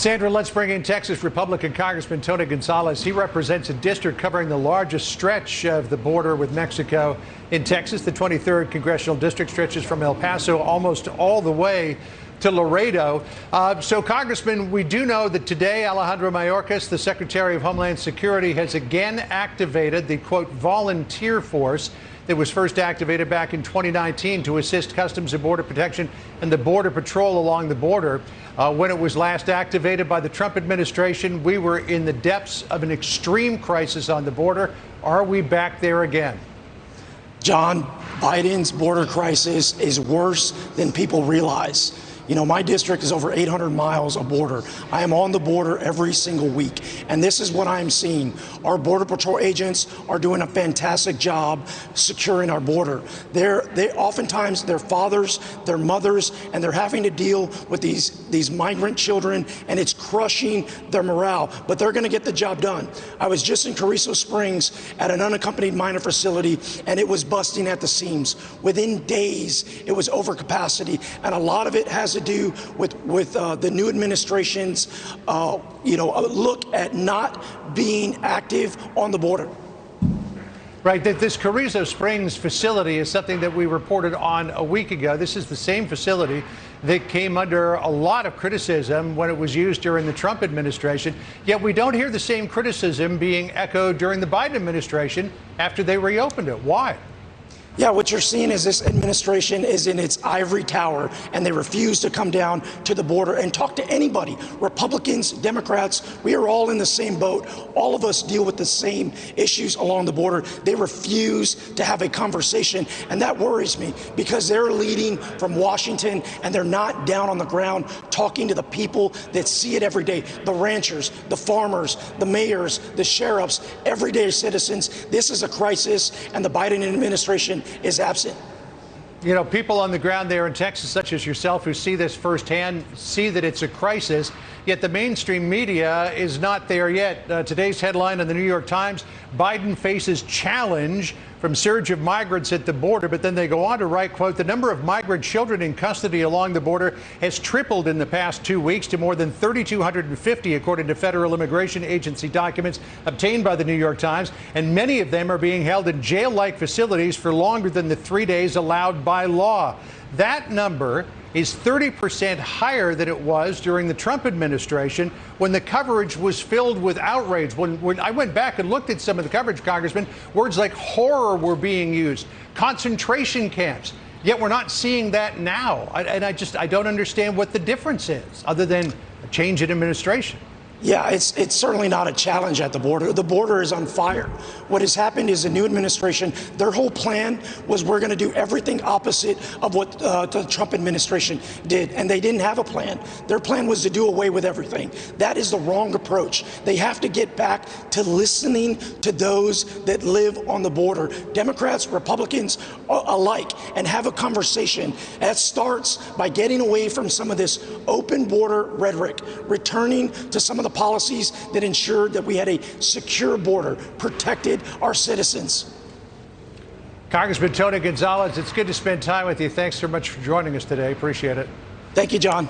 Sandra, let's bring in Texas Republican Congressman Tony Gonzales. He represents a district covering the largest stretch of the border with Mexico in Texas. The 23rd Congressional District stretches from El Paso almost all the way to Laredo. So, Congressman, we do know that today Alejandro Mayorkas, the Secretary of Homeland Security, has again activated the, quote, volunteer force that was first activated back in 2019 to assist Customs and Border Protection and the Border Patrol along the border. When it was last activated by the Trump administration, we were in the depths of an extreme crisis on the border. Are we back there again? John, Biden's border crisis is worse than people realize. You know, my district is over 800 miles of border. I am on the border every single week, and this is what I'm seeing. Our Border Patrol agents are doing a fantastic job securing our border. They oftentimes, their fathers, their mothers, and they're having to deal with these migrant children, and it's crushing their morale, but they're gonna get the job done. I was just in Carrizo Springs at an unaccompanied minor facility, and it was busting at the seams. Within days, it was over capacity, and a lot of it has to do with the new administration's look at not being active on the border. Right, that this Carrizo Springs facility is something that we reported on a week ago. This is the same facility that came under a lot of criticism when it was used during the Trump administration, yet we don't hear the same criticism being echoed during the Biden administration after they reopened it. Why? Yeah, what you're seeing is this administration is in its ivory tower, and they refuse to come down to the border and talk to anybody. Republicans, Democrats, we are all in the same boat. All of us deal with the same issues along the border. They refuse to have a conversation, and that worries me because they're leading from Washington, and they're not down on the ground talking to the people that see it every day. The ranchers, the farmers, the mayors, the sheriffs, everyday citizens. This is a crisis, and the Biden administration is absent. You know, people on the ground there in Texas, such as yourself, who see this firsthand, see that it's a crisis, yet the mainstream media is not there yet. Today's headline in the New York Times, Biden faces challenge from surge of migrants at the border, but then they go on to write, quote, the number of migrant children in custody along the border has tripled in the past 2 weeks to more than 3,250, according to Federal Immigration Agency documents obtained by the New York Times, and many of them are being held in jail-like facilities for longer than the 3 days allowed by law. That number is 30% higher than it was during the Trump administration when the coverage was filled with outrage. When I went back and looked at some of the coverage, Congressman, words like horror were being used, concentration camps, yet we're not seeing that now. I don't understand what the difference is other than a change in administration. Yeah, it's certainly not a challenge at the border. The border is on fire. What has happened is the new administration, their whole plan was we're going to do everything opposite of what the Trump administration did, and they didn't have a plan. Their plan was to do away with everything. That is the wrong approach. They have to get back to listening to those that live on the border, Democrats, Republicans alike, and have a conversation. That starts by getting away from some of this open border rhetoric, returning to some of the policies that ensured that we had a secure border, protected our citizens. Congressman Tony Gonzales, it's good to spend time with you. Thanks so much for joining us today. Appreciate it. Thank you, John.